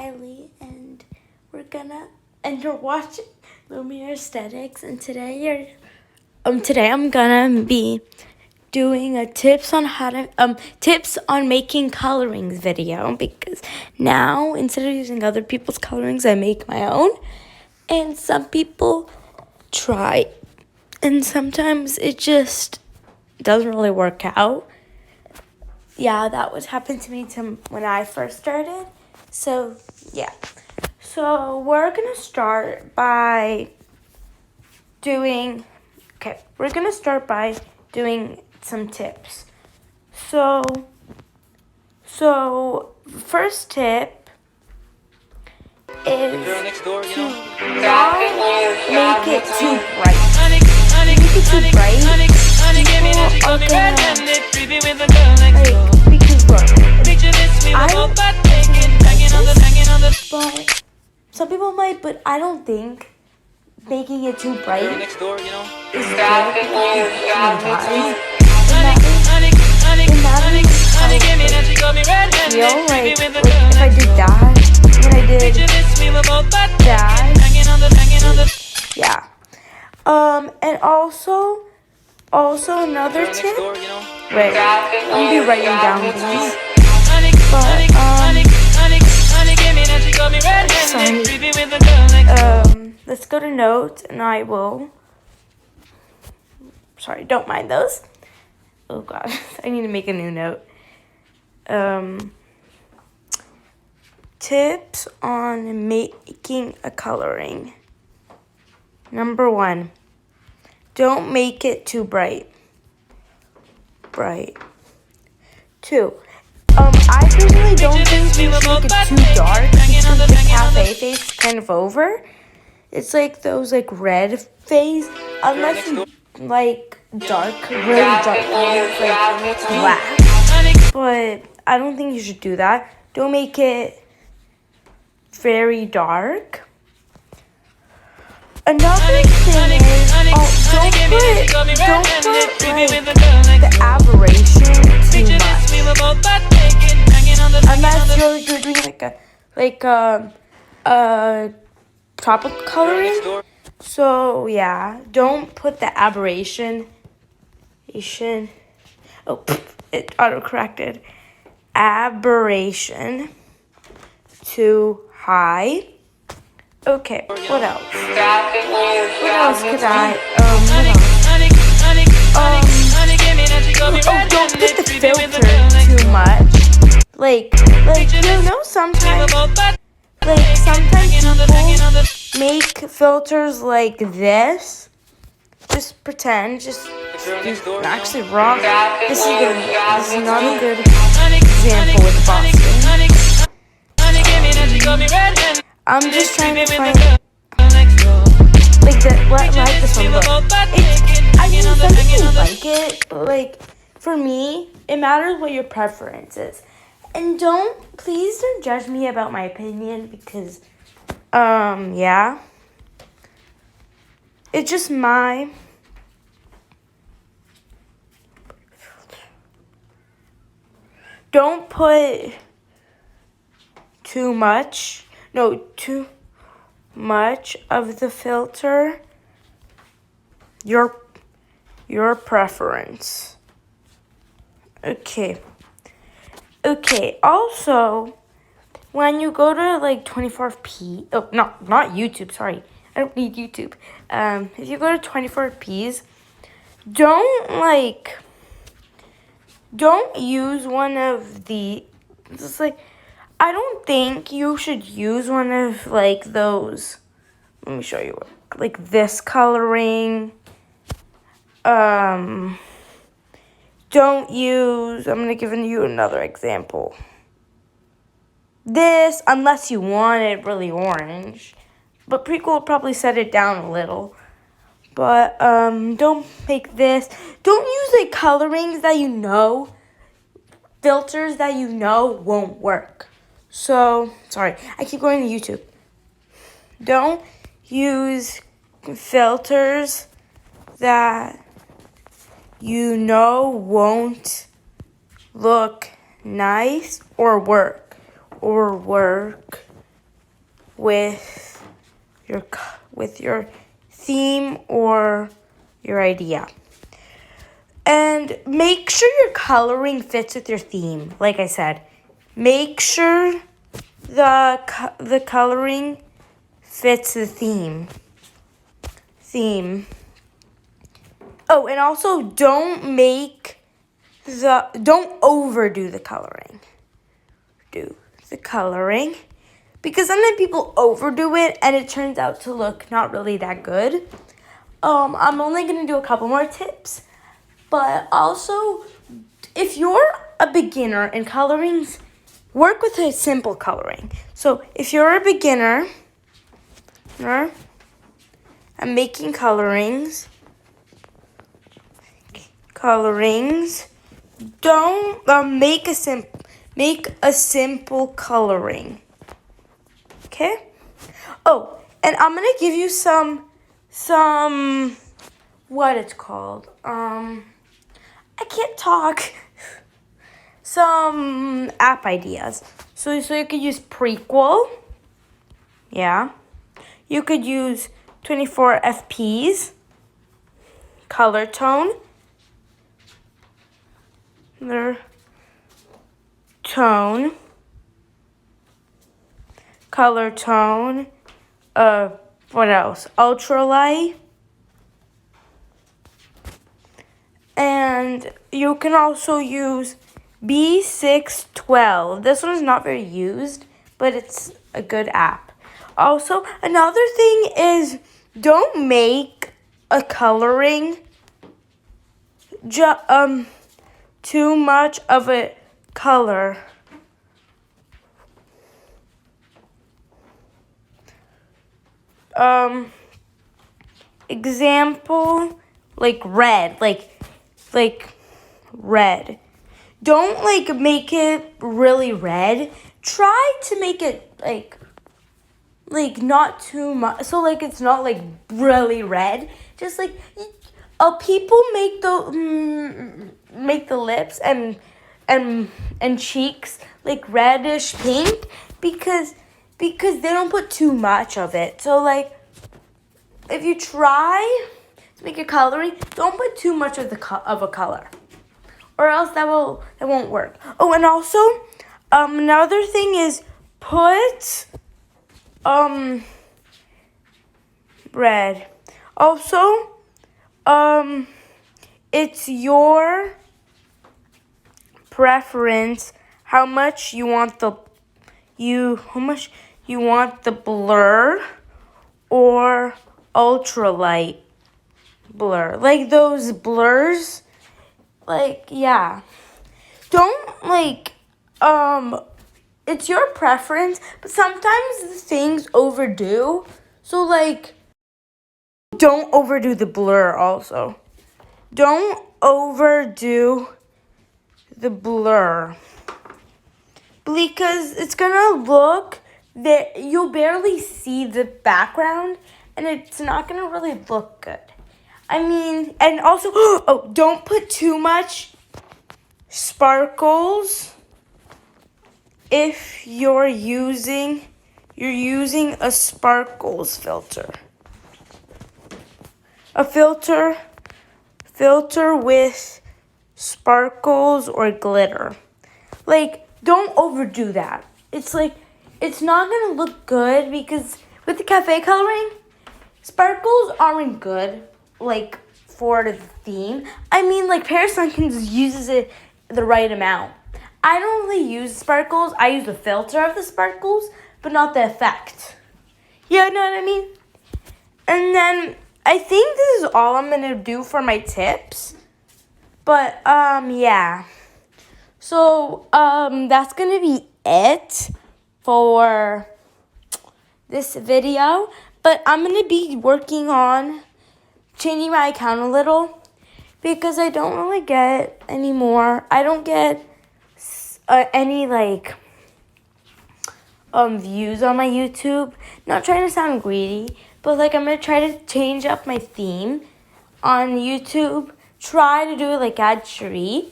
Rylie, and you're watching Lumiere Aesthetics, and today I'm gonna be doing a tips on making colorings video, because now instead of using other people's colorings, I make my own, and some people try, and sometimes it just doesn't really work out. Yeah, that was happened to me when I first started. So, yeah. So, we're going to start by doing some tips. So first tip is to not make it too bright. Make it too bright, people are gonna, because look, I don't think but some people might, but I don't think making it too bright is good. Feel like if I did that, when I did that, yeah. And also another tip. Wait, I'm gonna be writing down these. Let's go to notes, and I will. Sorry, don't mind those. Oh God, I need to make a new note. Tips on making a coloring. Number 1, don't make it too bright. 2, I personally don't think you should make it too dark, because the cafe face is kind of over. It's like those red phase, unless you like dark, really dark colors, like black. But I don't think you should do that. Don't make it very dark. Another thing is, don't put the aberration too much. Unless you're doing a tropical coloring. So yeah, don't put the aberration. Oh, it auto-corrected. Aberration too high. Okay, what else? What else could I? Don't put the filter too much. Sometimes people make filters like this. Just pretend, you're actually wrong. This is not a good example with Boston. I'm just trying to find this one. Look, some people like it, but for me, it matters what your preference is. And please don't judge me about my opinion, because yeah, it's just my. Don't put too much of the filter. Your preference. Okay. Also, when you go to 24p, not YouTube. Sorry, I don't need YouTube. If you go to 24p's, don't use one of the. I don't think you should use one of those. Let me show you this coloring. Don't use. I'm gonna give you another example. This, unless you want it really orange, but people will probably set it down a little. But don't make this. Don't use colorings that filters that won't work. So, sorry, I keep going to YouTube. Don't use filters that won't look nice or work. with your theme or your idea. And make sure your coloring fits with your theme. Like I said, make sure the coloring fits the theme. Oh, and also don't overdo the coloring. Do the coloring, because sometimes people overdo it and it turns out to look not really that good. I'm only gonna do a couple more tips, but also if you're a beginner in colorings, work with a simple coloring. So if you're a beginner and making colorings, don't make a simple coloring. Okay? Oh, and I'm gonna give you some what it's called. I can't talk. Some app ideas. So you could use Prequel. Yeah. You could use 24 FPs. Color tone. Color tone. What else? Ultralight. And you can also use B612. This one is not very used, but it's a good app. Also, another thing is don't make a coloring too much of a color. Example, like red, like red. Don't make it really red. Try to make it like not too much. So it's not really red. Just people make the lips and cheeks reddish pink because they don't put too much of it. So if you try to make your coloring, don't put too much of a color, or else that won't work. Oh, and also another thing is put red. Also, it's your preference how much you want the blur or ultralight blur. Those blurs, yeah. Don't it's your preference, but sometimes things overdo. So don't overdo the blur also. Don't overdo the blur, because it's gonna look that you'll barely see the background and it's not gonna really look good. And also, don't put too much sparkles if you're using a sparkles filter. A filter with sparkles or glitter. Don't overdo that. It's not gonna look good, because with the cafe coloring, sparkles aren't good for the theme. cheriesunkins uses it the right amount. I don't really use sparkles. I use the filter of the sparkles, but not the effect. You know what I mean? And then I think this is all I'm gonna do for my tips. But yeah. So that's gonna be it for this video. But I'm gonna be working on changing my account a little, because I don't really get any more. I don't get any views on my YouTube. Not trying to sound greedy, but I'm gonna try to change up my theme on YouTube. Try to do it add Cherie,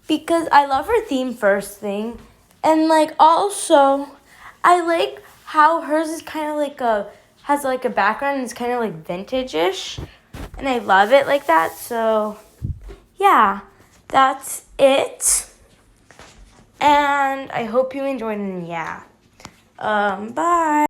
because I love her theme first thing, and also I like how hers is kind of like has like a background and it's kind of like vintage-ish. And I love it like that. So, yeah, that's it. And I hope you enjoyed, and yeah. Bye.